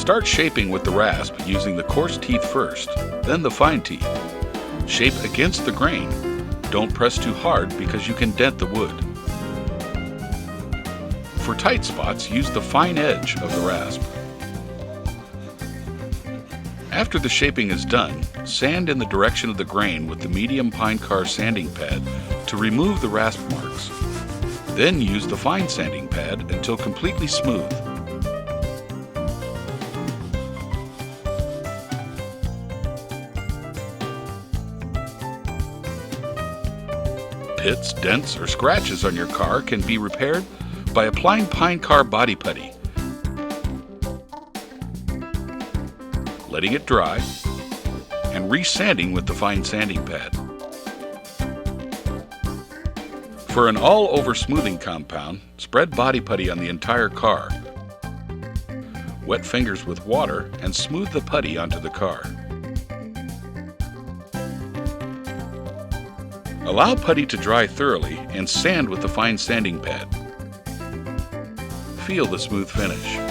Start shaping with the rasp using the coarse teeth first, then the fine teeth. Shape against the grain. Don't press too hard because you can dent the wood. For tight spots, use the fine edge of the rasp. After the shaping is done, sand in the direction of the grain with the medium PineCar sanding pad to remove the rasp marks. Then use the fine sanding pad until completely smooth. Pits, dents, or scratches on your car can be repaired by applying PineCar body putty, letting it dry, and resanding with the fine sanding pad. For an all-over smoothing compound, spread body putty on the entire car. Wet fingers with water and smooth the putty onto the car. Allow putty to dry thoroughly and sand with the fine sanding pad. Feel the smooth finish.